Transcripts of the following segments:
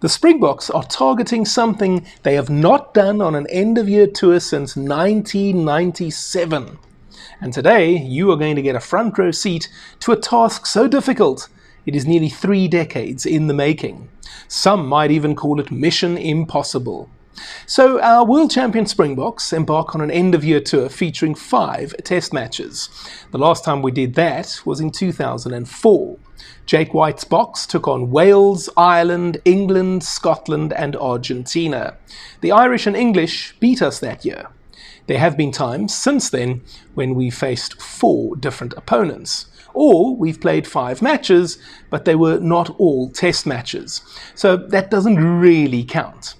The Springboks are targeting something they have not done on an end-of-year tour since 1997. And today, you are going to get a front row seat to a task so difficult, it is nearly 3 decades in the making. Some might even call it mission impossible. So our world champion Springboks embark on an end-of-year tour featuring 5 test matches. The last time we did that was in 2004. Jake White's Boks took on Wales, Ireland, England, Scotland and Argentina. The Irish and English beat us that year. There have been times since then when we faced 4 different opponents. Or we've played 5 matches, but they were not all test matches. So that doesn't really count.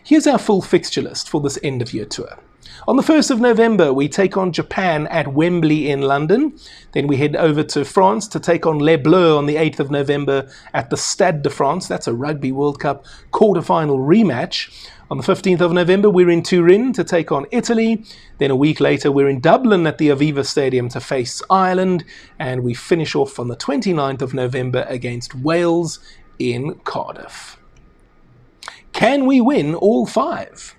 Here's our full fixture list for this end-of-year tour. On the 1st of November, we take on Japan at Wembley in London. Then we head over to France to take on Les Bleus on the 8th of November at the Stade de France. That's a Rugby World Cup quarter-final rematch. On the 15th of November, we're in Turin to take on Italy. Then a week later, we're in Dublin at the Aviva Stadium to face Ireland. And we finish off on the 29th of November against Wales in Cardiff. Can we win all 5?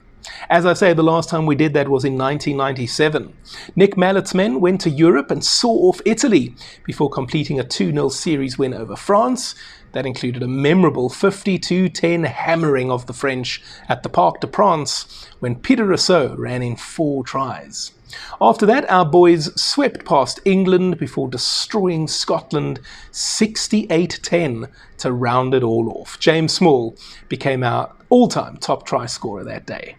As I say, the last time we did that was in 1997. Nick Mallett's men went to Europe and saw off Italy before completing a 2-0 series win over France. That included a memorable 52-10 hammering of the French at the Parc des Princes when Peter Rousseau ran in 4 tries. After that, our boys swept past England before destroying Scotland 68-10 to round it all off. James Small became our all-time top try scorer that day.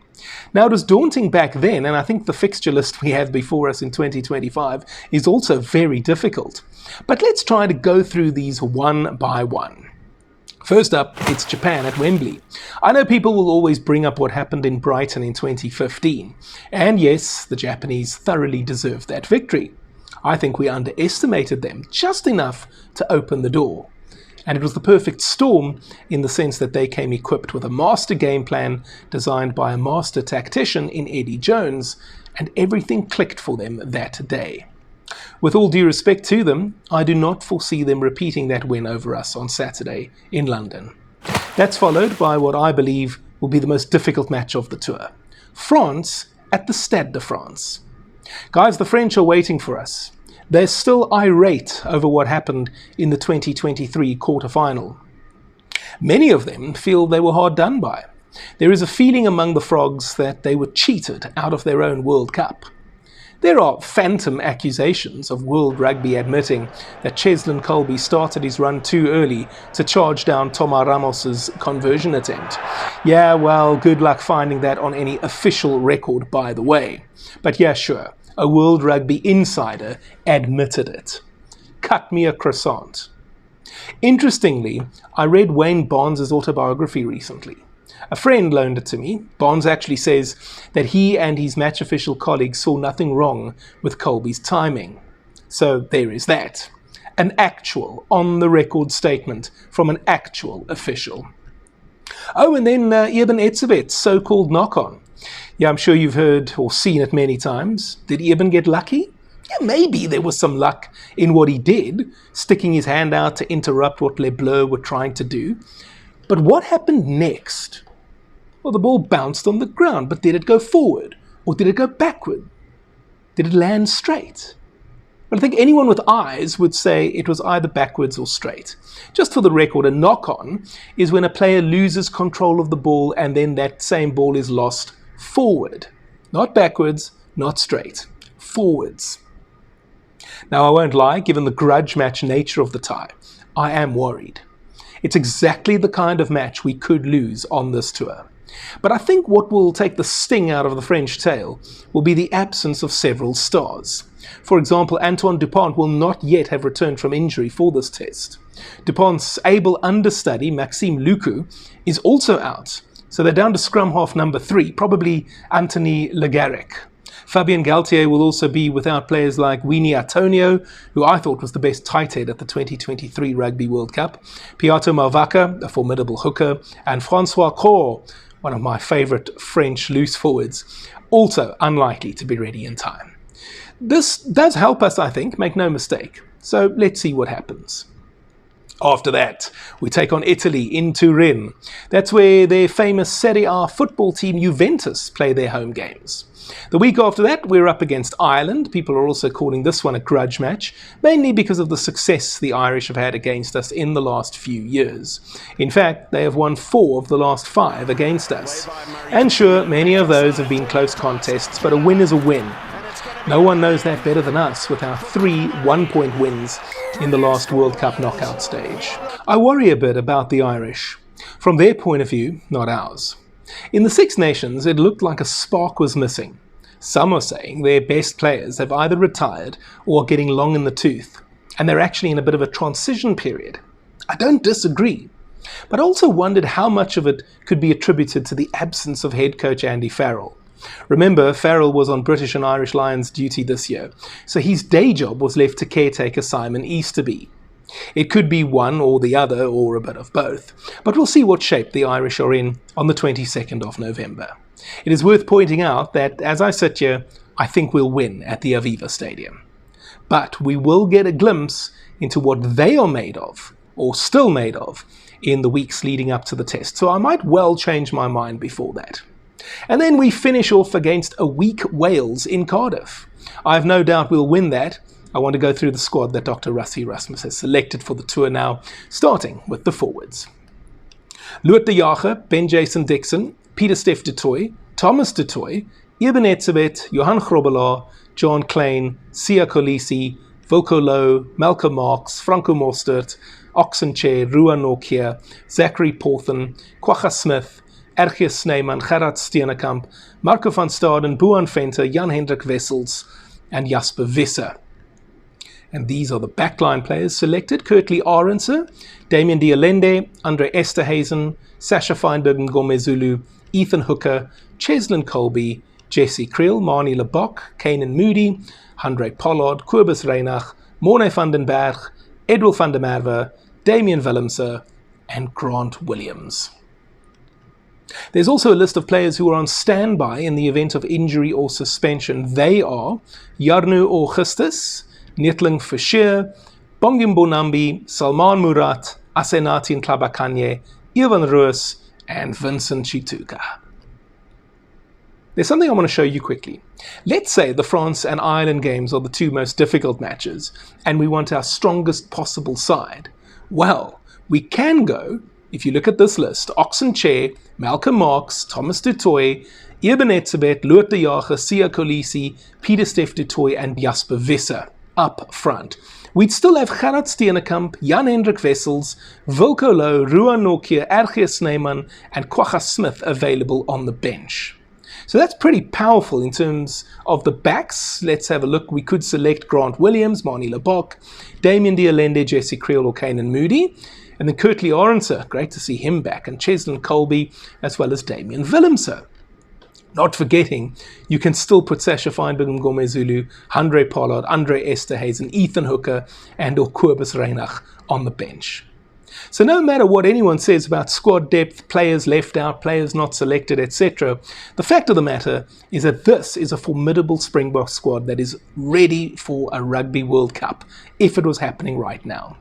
Now, it was daunting back then, and I think the fixture list we have before us in 2025 is also very difficult. But let's try to go through these one by one. First up, it's Japan at Wembley. I know people will always bring up what happened in Brighton in 2015. And yes, the Japanese thoroughly deserved that victory. I think we underestimated them just enough to open the door. And it was the perfect storm in the sense that they came equipped with a master game plan designed by a master tactician in Eddie Jones, and everything clicked for them that day. With all due respect to them, I do not foresee them repeating that win over us on Saturday in London. That's followed by what I believe will be the most difficult match of the tour. France at the Stade de France. Guys, the French are waiting for us. They're still irate over what happened in the 2023 quarter-final. Many of them feel they were hard done by. There is a feeling among the Frogs that they were cheated out of their own World Cup. There are phantom accusations of World Rugby admitting that Cheslin Kolbe started his run too early to charge down Thomas Ramos's conversion attempt. Yeah, well, good luck finding that on any official record, by the way. But yeah, sure, a World Rugby insider admitted it. Cut me a croissant. Interestingly, I read Wayne Barnes' autobiography recently. A friend loaned it to me. Barnes actually says that he and his match official colleagues saw nothing wrong with Kolbe's timing. So there is that. An actual, on-the-record statement from an actual official. Oh, and then Eben Etzebeth's so-called knock-on. Yeah, I'm sure you've heard or seen it many times. Did Eben get lucky? Yeah, maybe there was some luck in what he did, sticking his hand out to interrupt what Les Bleus were trying to do. But what happened next? Well, the ball bounced on the ground, but did it go forward? Or did it go backward? Did it land straight? Well, I think anyone with eyes would say it was either backwards or straight. Just for the record, a knock-on is when a player loses control of the ball and then that same ball is lost forward. Not backwards, not straight. Forwards. Now, I won't lie, given the grudge match nature of the tie, I am worried. It's exactly the kind of match we could lose on this tour. But I think what will take the sting out of the French tale will be the absence of several stars. For example, Antoine Dupont will not yet have returned from injury for this test. Dupont's able understudy, Maxime Lucu, is also out, so they're down to scrum half number 3, probably Anthony Le Garrec. Fabien Galtier will also be without players like Winnie Antonio, who I thought was the best tight head at the 2023 Rugby World Cup, Piato Mavaka, a formidable hooker, and François Cor, one of my favourite French loose forwards, also unlikely to be ready in time. This does help us, I think, make no mistake. So let's see what happens. After that, we take on Italy in Turin. That's where their famous Serie A football team Juventus play their home games. The week after that, we're up against Ireland. People are also calling this one a grudge match, mainly because of the success the Irish have had against us in the last few years. In fact, they have won 4 of the last 5 against us. And sure, many of those have been close contests, but a win is a win. No one knows that better than us with our 3 one-point wins in the last World Cup knockout stage. I worry a bit about the Irish. From their point of view, not ours. In the Six Nations, it looked like a spark was missing. Some are saying their best players have either retired or are getting long in the tooth, and they're actually in a bit of a transition period. I don't disagree, but I also wondered how much of it could be attributed to the absence of head coach Andy Farrell. Remember, Farrell was on British and Irish Lions duty this year, so his day job was left to caretaker Simon Easterby. It could be one or the other, or a bit of both, but we'll see what shape the Irish are in on the 22nd of November. It is worth pointing out that, as I sit here, I think we'll win at the Aviva Stadium. But we will get a glimpse into what they are made of, or still made of, in the weeks leading up to the test, so I might well change my mind before that. And then we finish off against a weak Wales in Cardiff. I have no doubt we'll win that. I want to go through the squad that Dr Rassie Erasmus has selected for the tour now, starting with the forwards. Loot de Jager, Ben Jason Dixon, Peter Steph du Toit, Thomas du Toit, Eben Etzebeth, Johan Grobbelaar, John Klein, Siya Kolisi, Wilco Louw, Malcolm Marx, Franco Mostert, Oxenchair, Ruan Nokia, Zachary Porthen, Kwagga Smith, Ergius Snyman, Gerard Steenekamp, Marco van Staden, Boan Venter, Jan-Hendrik Wessels, and Jasper Visser. And these are the backline players selected: Kurtley Arendse, Damien de Allende, Andre Esterhuizen, Sasha Feinberg Ngomezulu, Ethan Hooker, Cheslin Colby, Jesse Creel, Marnie Lebok, Kanan Moody, Andre Pollard, Kobus Reinach, Morne van den Berg, Edwil van der Merwe, Damian Willemse, and Grant Williams. There's also a list of players who are on standby in the event of injury or suspension. They are Jarno Augustus, Netling Fischer, Bongim Bonambi, Salman Murat, Asenatin Tlabakanye, Ivan Roos, and Vincent Chituka. There's something I want to show you quickly. Let's say the France and Ireland games are the 2 most difficult matches, and we want our strongest possible side. Well, we can go, if you look at this list, Oxenchair, Malcolm Marx, Thomas du Toit, Eben Etzebeth, Loot de Jager, Siya Kolisi, Peter Steph du Toit, and Jasper Visser up front. We'd still have Gerard Steenekamp, Jan-Hendrik Wessels, Wilco Louw, Ruan Nokia, Ergius Snyman, and Kwagga Smith available on the bench. So that's pretty powerful in terms of the backs. Let's have a look. We could select Grant Williams, Marnie Lebok, Damien de Allende, Jesse Creel, or Kanan Moody. And then Kurtley Arendse, great to see him back, and Cheslin Colby, as well as Damian Willemse. Not forgetting, you can still put Sasha Feinberg Ngomezulu, Andre Pollard, Andre Esterhuizen, Ethan Hooker, and or Kobus Reinach on the bench. So no matter what anyone says about squad depth, players left out, players not selected, etc., the fact of the matter is that this is a formidable Springbok squad that is ready for a Rugby World Cup, if it was happening right now.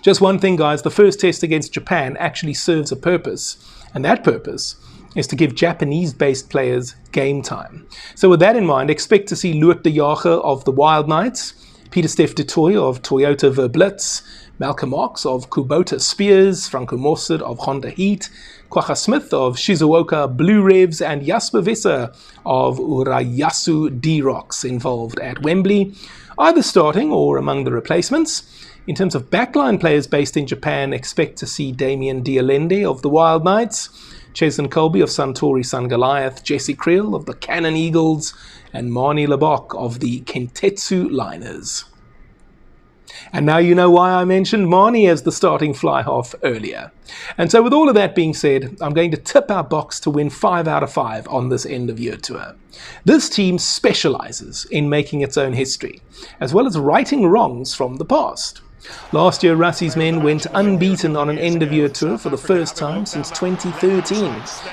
Just one thing, guys, the first test against Japan actually serves a purpose, and that purpose is to give Japanese-based players game time. So with that in mind, expect to see Loot de Jager of the Wild Knights, Peter Steph du Toit of Toyota Verblitz, Malcolm Marx of Kubota Spears, Franco Mostert of Honda Heat, Kwagga Smith of Shizuoka Blue Revs, and Jasper Visser of Urayasu D-Rocks involved at Wembley, either starting or among the replacements. In terms of backline players based in Japan, expect to see Damien de Allende of the Wild Knights, Cheslin Colby of Suntory Sun Goliath, Jesse Creel of the Cannon Eagles, and Marnie Lebok of the Kentetsu Liners. And now you know why I mentioned Marnie as the starting fly half earlier. And so with all of that being said, I'm going to tip our Boks to win 5 out of 5 on this end of year tour. This team specializes in making its own history, as well as righting wrongs from the past. Last year, Rassie's men went unbeaten on an end-of-year tour for the first time since 2013.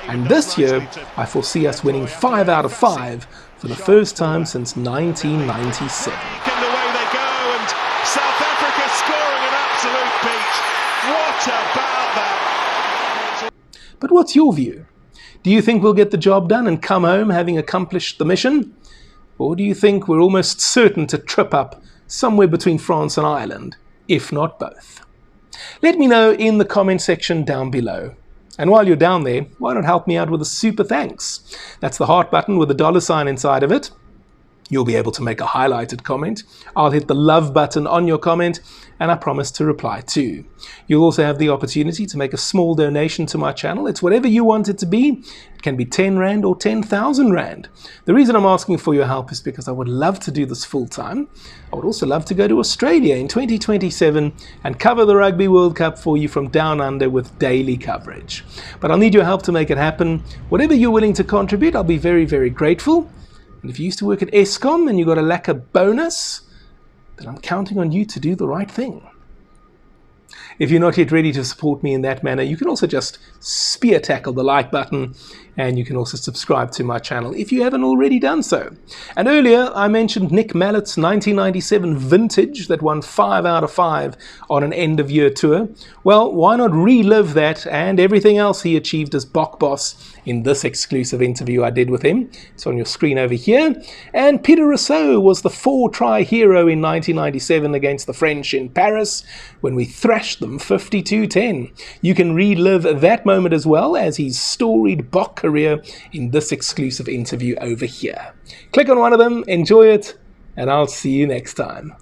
And this year, I foresee us winning 5 out of 5 for the first time since 1997. And away they go, and South Africa scoring an absolute beat. But what's your view? Do you think we'll get the job done and come home having accomplished the mission? Or do you think we're almost certain to trip up somewhere between France and Ireland, if not both? Let me know in the comment section down below. And while you're down there, why not help me out with a super thanks? That's the heart button with a $sign inside of it. You'll be able to make a highlighted comment. I'll hit the love button on your comment, and I promise to reply too. You'll also have the opportunity to make a small donation to my channel. It's whatever you want it to be. It can be 10 Rand or 10,000 Rand. The reason I'm asking for your help is because I would love to do this full time. I would also love to go to Australia in 2027 and cover the Rugby World Cup for you from down under with daily coverage. But I'll need your help to make it happen. Whatever you're willing to contribute, I'll be very, very grateful. And if you used to work at Eskom and you got a lacquer bonus, then I'm counting on you to do the right thing. If you're not yet ready to support me in that manner, you can also just spear tackle the like button, and you can also subscribe to my channel if you haven't already done so. And earlier I mentioned Nick Mallett's 1997 vintage that won 5 out of 5 on an end-of-year tour. Well, why not relive that and everything else he achieved as Bok boss in this exclusive interview I did with him. It's on your screen over here. And Peter Rousseau was the 4-try hero in 1997 against the French in Paris when we thrashed them 52-10. You can relive that moment as well as his storied Bok career in this exclusive interview over here. Click on one of them, enjoy it, and I'll see you next time.